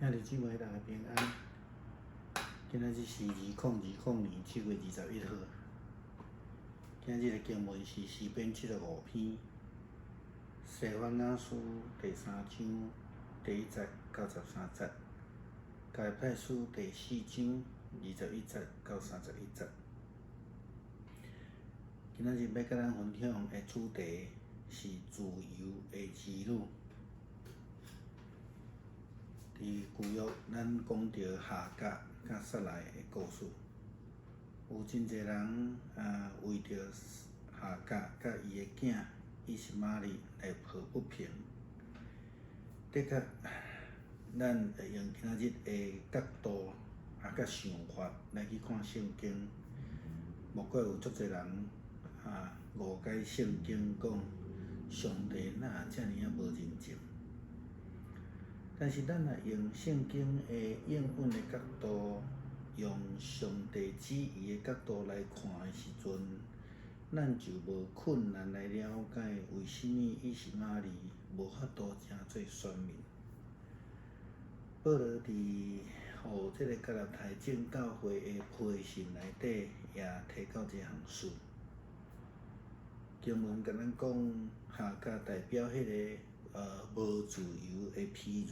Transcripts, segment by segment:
兄弟姊妹，大家平安。今仔日是2020年7月21号。今日的经文是诗篇75篇，西番雅书第3章第1节到13节，加拉太书第4章21节到31节。今仔日要甲咱分享的主题是自由的之旅。伫旧约，咱讲到夏甲甲撒拉的故事，有真侪人为着夏甲甲伊的囝以实玛利来抱不平。的确，咱会用今仔日的角度甲想法来去看圣经，莫怪有足侪人误解圣经讲上帝哪遮尔无人情。但是咱若用圣经的应允的角度，用上帝旨意的角度来看的时阵，咱就无困难来了解为什么以实玛利无法度成做选民。保罗伫互这个加拉太正教会的批信内底，也提到这项事。经文甲咱讲，夏甲代表迄个无自由的譬喻，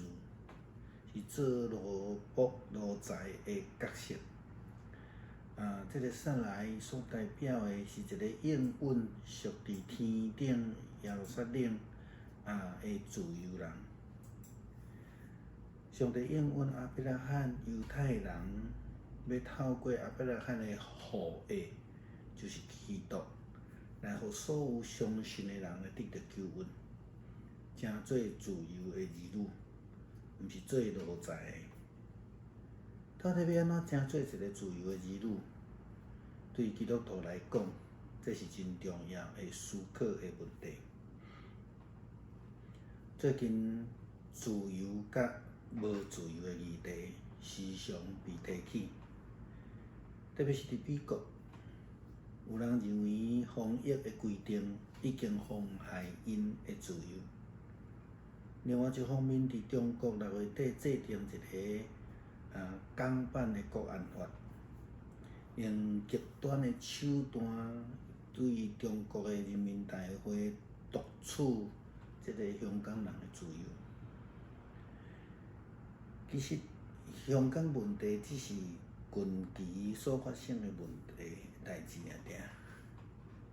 是做奴仆奴才的角色。这个撒拉所代表的是一个应允属伫天顶耶路撒冷的自由人。上帝应允亚伯拉罕犹太人，要透过亚伯拉罕的后裔，就是基督，来互所有相信的人来得到救恩，成做自由的儿女，毋是做奴才的。到底要安怎成做一个自由的儿女？对基督徒来讲，这是真重要的思考的问题。最近自由甲无自由的议题时常被提起，特别是伫美国，有人认为防疫的规定已经妨害因的自由。另外一方面，伫中国6月底制定一个港版的国安法，用极端的手段对中国的人民大会夺取这个香港人的自由。其实，香港问题只是近期所发生的代志尔。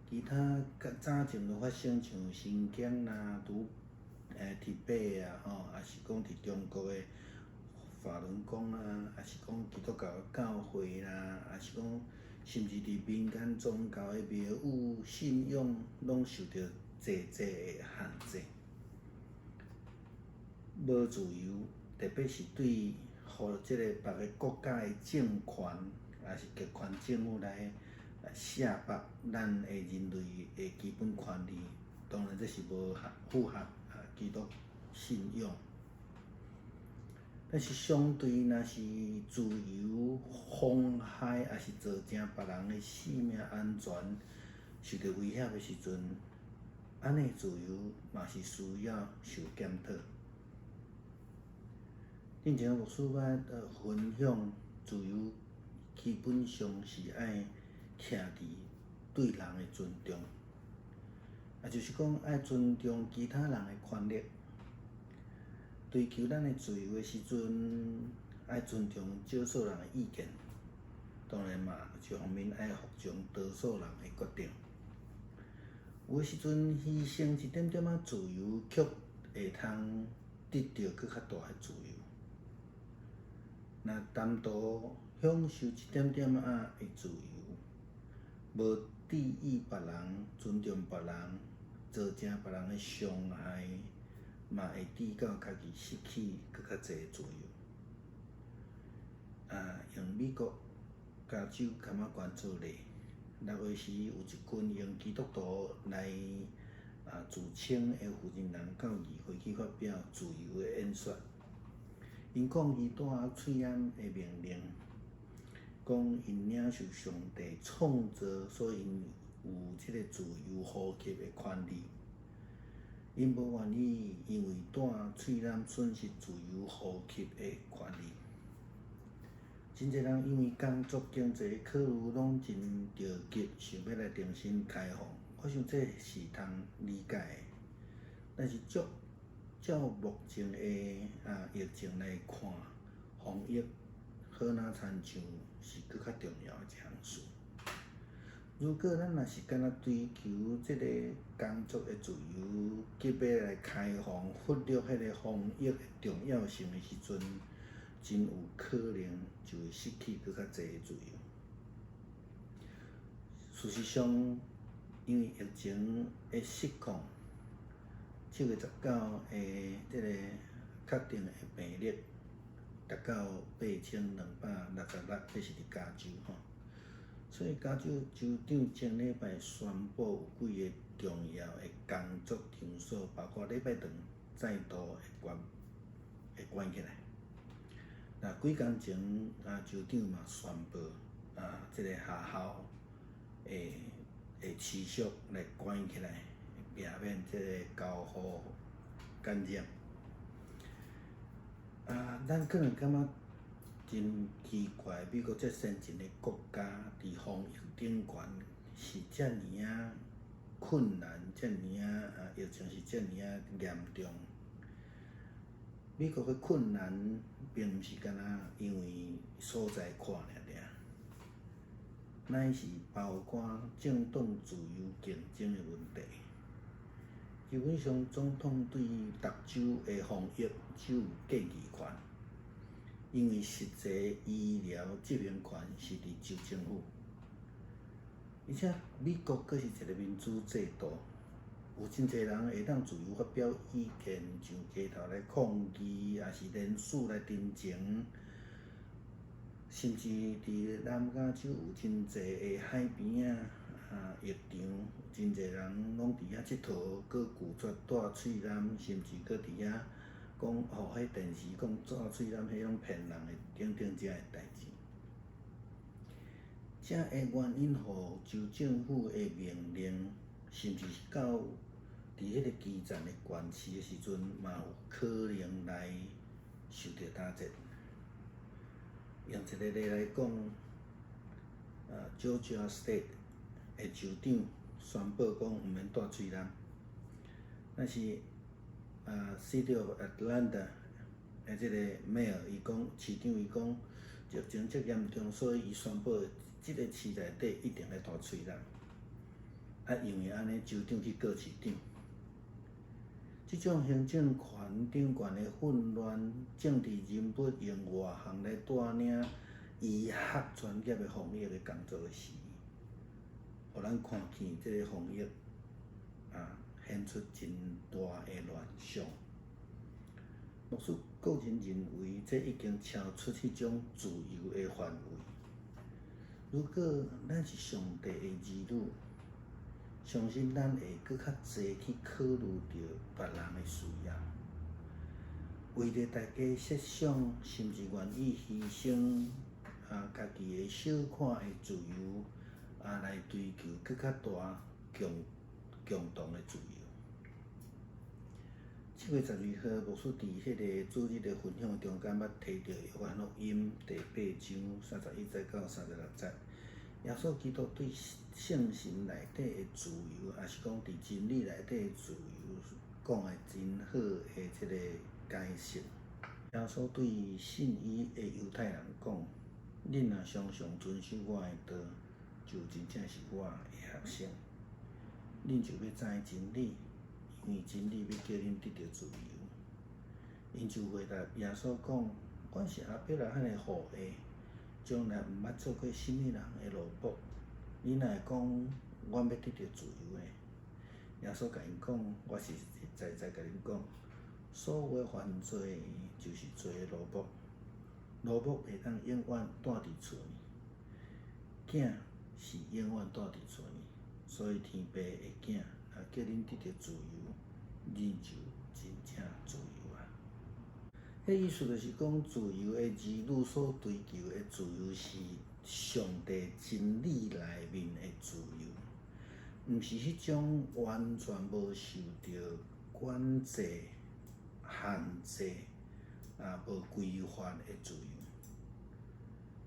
其他较早前就发生像新疆啦、铁北也是讲伫中国的法轮功也是讲基督教的教会啦，也是讲甚至伫民间宗教的庙宇信仰，拢受到济的限制。无自由，特别是对互即个别个国家的政权，也是极权政府来胁迫咱的人类的基本权利，当然这是符合基督信仰。但是相对，若是自由妨害，也是造成别人的性命安全受到威胁的时阵，安尼自由嘛是需要受检讨。之前牧师捌分享，自由基本上是爱徛伫对人的尊重，也就是讲爱尊重其他人的权利。追求咱的自由的时阵，爱尊重少数人的意见，当然嘛，一方面爱服从多数人的决定。有的时阵牺牲一点点自由，却会通得到更较大的自由。若单独享受一点点的自由，无注意别人、尊重别人，造成别人的伤害，嘛会致到家己失去更较侪自由。用美国加州检察官做例，6月时有一群用基督徒来自称的负责人到议会去发表自由的演说。因抗议戴喙掩的命令，讲因领受上帝创造，所以因有这个自由呼吸的权利。因无愿意因为带喙南损失自由呼吸的权利。真侪人因为工作经济考虑，拢真着急，想要来重新开放。我想这是通理解的，但是照目前的疫情来看，防疫好哪亲像是搁较重要的一项事。如果咱若是干那追求即个工作的自由，急要来开放，忽略迄个防疫的重要性的时阵，真有可能就会失去搁较侪的自由。事实上，因为疫情的失控，7月19的即个确定的病例达到8266，这是伫加州吼。所以加州州长前礼拜宣布有几个重要的工作场所，包括礼拜堂再度会关起来。那几工前州长嘛宣布即个学校会持续来关起来，避免即个交互感染。咱可能感觉真奇怪，美国这先进的国家伫防疫顶悬是遮尔困难，遮尔疫情是遮尔严重。美国的困难并毋是干那因为所在看尔，乃是包括政党自由竞争的问题。基本上，总统对各州的防疫只有建议权，因为实际医疗执行权是伫州政府。而且美国阁是一个民主制度，有真侪人会当自由发表意见，上街头来抗议，也是联署来陈情。甚至伫南加州有真侪个海边浴场，真侪人拢伫遐佚佗，佮拒绝带喙南，甚至佮伫遐讲迄电视讲带喙南，迄种骗人的等等遮个代志。这会原因，互州政府的命令，甚至是到伫迄个基站的关市的时阵，嘛有可能来受到打击。用一个例来讲，Georgia State 的州长宣布讲毋免带喙南，但是City of Atlanta 的即个 Mayor 伊讲，市长伊讲疫情遮严重，所以伊宣布即个市内底一定要带喙南。因为安尼，州长去告市长。即种行政权顶悬的混乱，政治人物用外项来带领医学专业的防疫的工作时，互咱看见即个防疫显出真大的乱象。牧师个人认为，这已经超出迄种自由的范围。如果咱是上帝的儿女，相信咱会搁较侪去考虑到别人的需要，为着大家设想，甚至愿意牺牲家己的小可的自由来追求搁较大共同的自由。7月12号，牧师伫迄个主日的分享中间，捌提到约翰福音第8章31节到36节。耶稣基督对圣神内底的自由，也是讲伫真理内底的自由，讲的真好的即个解释。耶稣对信伊的犹太人讲：恁若常常遵守我的道，就真正是我的学生。恁就要知真理，因为真理要叫恁得到自由。因就回答耶稣讲：阮是阿伯拉罕的后裔。将来毋捌做过甚物人的奴仆，你若会讲我要得到自由的？耶稣甲因讲：我是实在甲恁讲，所有的犯罪就是罪的奴仆。奴仆袂当永远住伫厝呢，囝是永远住伫厝呢。所以天父的囝叫恁得到自由，恁就真正自由啊！迄意思就是讲，自由的儿女所追求的自由是上帝真理内面的自由，毋是迄种完全无受到管制、限制无规范的自由，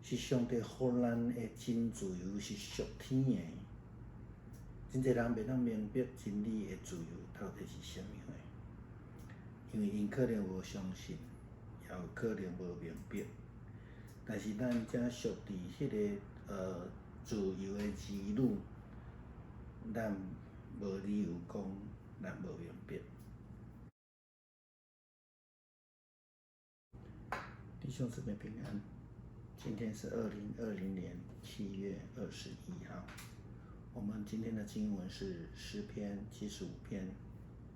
是上帝予咱的真自由，是属天的。真侪人袂当明白真理的自由到底是啥物货，因为因可能无相信，也有可能无明白。但是咱才属伫迄个自由的之路，咱无理由讲咱无明白。弟兄姊妹平安，今天是2020年7月21号。我们今天的经文是诗篇75篇，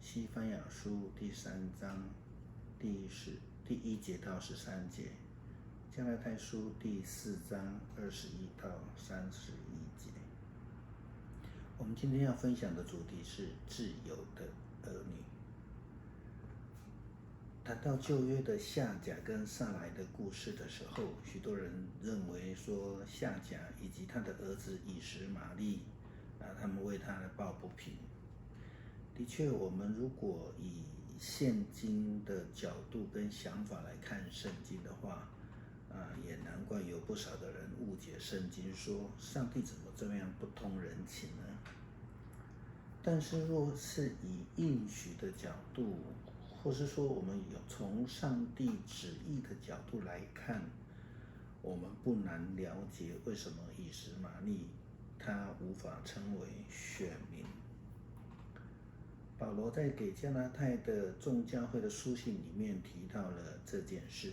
西番雅书第3章第1节到13节，加拉太书第4章21到31节。我们今天要分享的主题是自由的儿女。谈到旧约的夏甲跟撒来的故事的时候，许多人认为说夏甲以及他的儿子以实玛利他们为他抱不平。的确，我们如果以现今的角度跟想法来看圣经的话，也难怪有不少的人误解圣经，说上帝怎么这样不通人情呢？但是若是以应许的角度，或是说我们有从上帝旨意的角度来看，我们不难了解为什么以实玛利他无法成为选民。保罗在给加拉太的众教会的书信里面提到了这件事。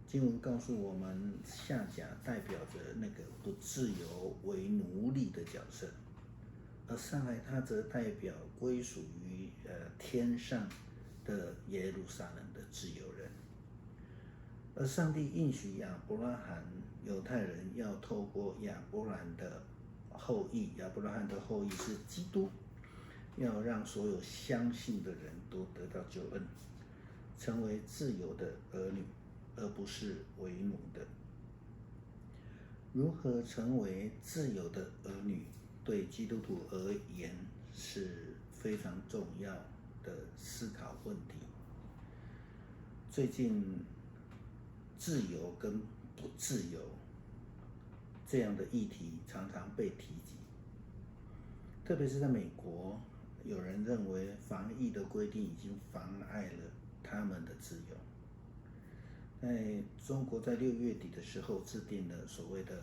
经文告诉我们，夏甲代表着那个不自由为奴隶的角色，而撒来他则代表归属于天上的耶路撒冷的自由人。而上帝应许亚伯拉罕，犹太人要透过亚伯兰的后裔，亚伯拉罕的后裔是基督，要让所有相信的人都得到救恩，成为自由的儿女，而不是为奴的。如何成为自由的儿女，对基督徒而言是非常重要的思考问题。最近自由跟不自由这样的议题常常被提及，特别是在美国，有人认为防疫的规定已经妨碍了他们的自由。在中国在6月底的时候制定了所谓的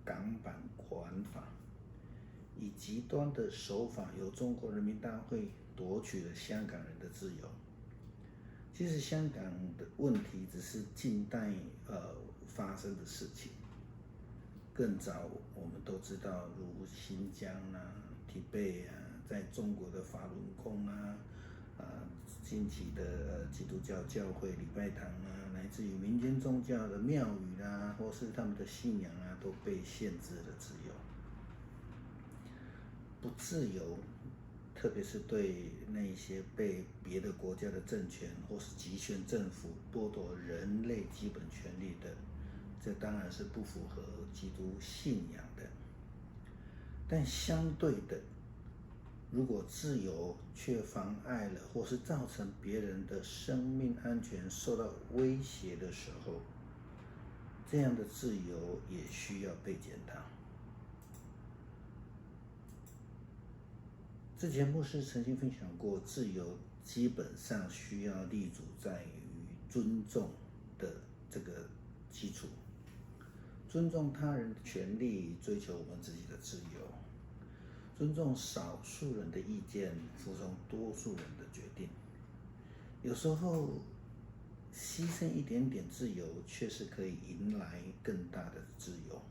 港版国安法，以极端的手法由中国人民大会夺取了香港人的自由。其实香港的问题只是近代发生的事情，更早我们都知道，如新疆提北在中国的法轮功近期的基督教教会礼拜堂乃至于民间宗教的庙宇或是他们的信仰都被限制了自由。不自由，特别是对那些被别的国家的政权或是集权政府剥夺人类基本权利的，这当然是不符合基督信仰的。但相对的，如果自由却妨碍了或是造成别人的生命安全受到威胁的时候，这样的自由也需要被检讨。之前牧师曾经分享过，自由基本上需要立足在于尊重的这个基础，尊重他人的权利，追求我们自己的自由，尊重少数人的意见，服从多数人的决定。有时候牺牲一点点自由，却是可以迎来更大的自由。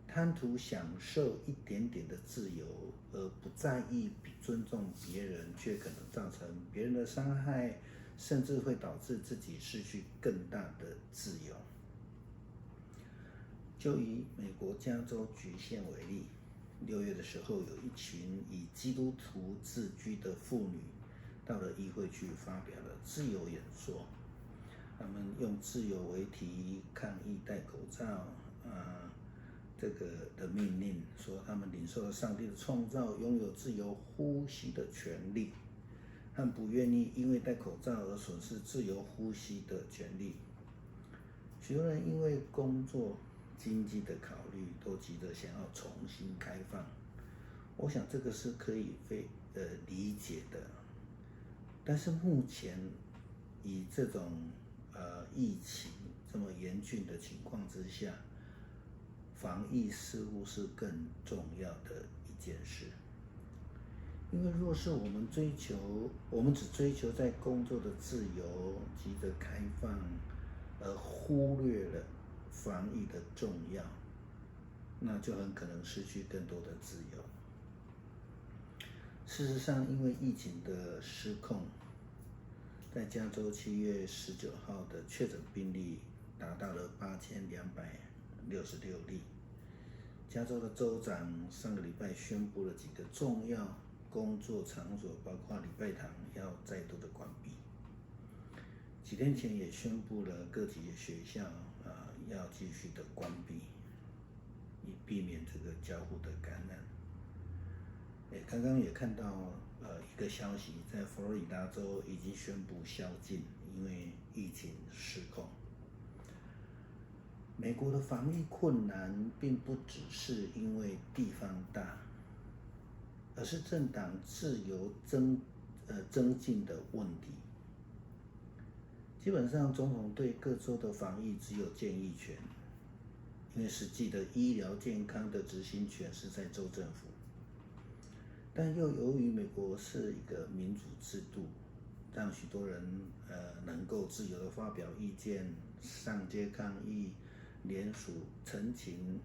贪图享受一点点的自由，而不在意尊重别人，却可能造成别人的伤害，甚至会导致自己失去更大的自由。就以美国加州局县为例，6月的时候，有一群以基督徒自居的妇女到了议会去发表了自由演说。他们用自由为题抗议戴口罩这个的命令，说他们领受了上帝的创造，拥有自由呼吸的权利。和不愿意因为戴口罩而损失自由呼吸的权利。许多人因为工作、经济的考虑，都急着想要重新开放。我想这个是可以理解的。但是目前以这种疫情这么严峻的情况之下，防疫似乎是更重要的一件事。因为若是我们只追求在工作的自由，急着开放，而忽略了防疫的重要，那就很可能失去更多的自由。事实上，因为疫情的失控，在加州7月19号的确诊病例达到了8266例。加州的州长上个礼拜宣布了几个重要工作场所，包括礼拜堂要再度的关闭。几天前也宣布了各级学校要继续的关闭，以避免这个交互的感染。刚刚也看到一个消息，在佛罗里达州已经宣布宵禁，因为疫情失控。美国的防疫困难并不只是因为地方大，而是政党自由增进的问题。基本上，总统对各州的防疫只有建议权，因为实际的医疗健康的执行权是在州政府。但又由于美国是一个民主制度，让许多人能够自由的发表意见、上街抗议、联署陈情。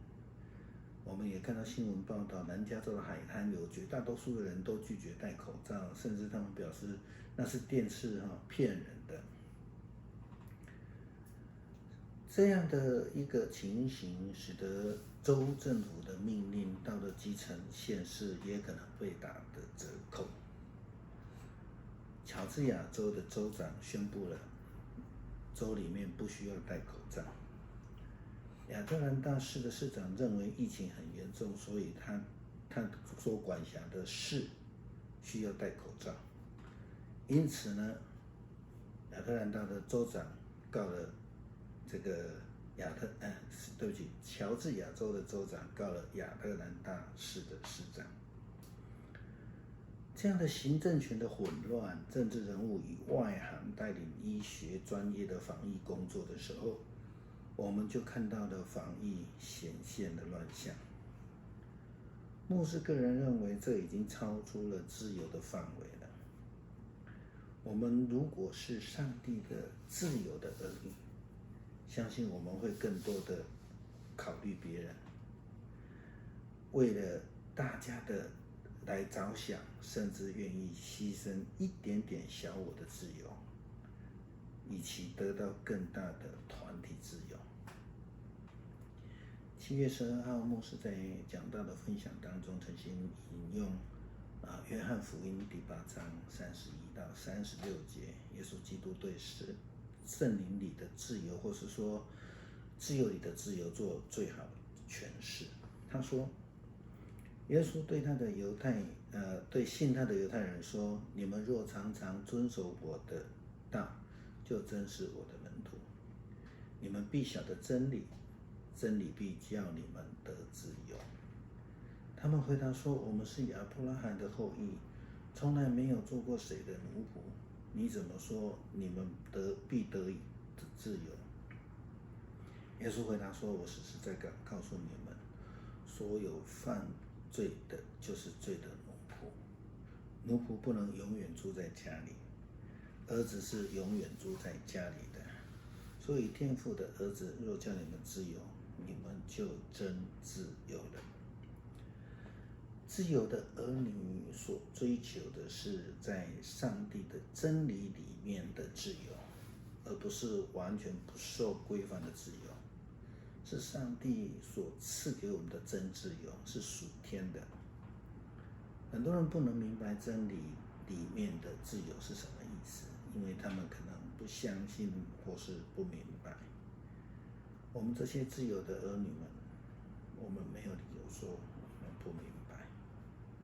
我们也看到新闻报道，南加州的海滩有绝大多数的人都拒绝戴口罩，甚至他们表示那是电视骗人的。这样的一个情形，使得州政府的命令到了基层县市也可能被打的折扣。乔治亚州的州长宣布了，州里面不需要戴口罩。亚特兰大市的市长认为疫情很严重，所以他所管辖的市需要戴口罩。因此呢，亚特兰大的州长告了这个乔治亚州的州长告了亚特兰大市的市长。这样的行政权的混乱，政治人物以外行带领医学专业的防疫工作的时候，我们就看到了防疫显现的乱象。牧师个人认为，这已经超出了自由的范围了。我们如果是上帝的自由的儿女，相信我们会更多的考虑别人，为了大家的来着想，甚至愿意牺牲一点点小我的自由，以期得到更大的团体自由。7月12号，牧师在讲道的分享当中，曾经引用约翰福音第8章31到36节，耶稣基督对圣灵里的自由，或是说自由里的自由做最好的诠释。他说，耶稣对对信他的犹太人说：“你们若常常遵守我的道，就真是我的门徒。你们必晓得真理，真理必叫你们得自由。”他们回答说：“我们是亚伯拉罕的后裔，从来没有做过谁的奴仆。你怎么说你们必得以自由？”耶稣回答说：“我实实在在告诉你们，所有犯罪的就是罪的奴仆。奴仆不能永远住在家里，儿子是永远住在家里的。所以天父的儿子若叫你们自由，你们就真自由了。”自由的儿女所追求的是在上帝的真理里面的自由，而不是完全不受规范的自由。是上帝所赐给我们的真自由，是属天的。很多人不能明白真理里面的自由是什么意思，因为他们可能不相信或是不明白。我们这些自由的儿女们，我们没有理由说我们不明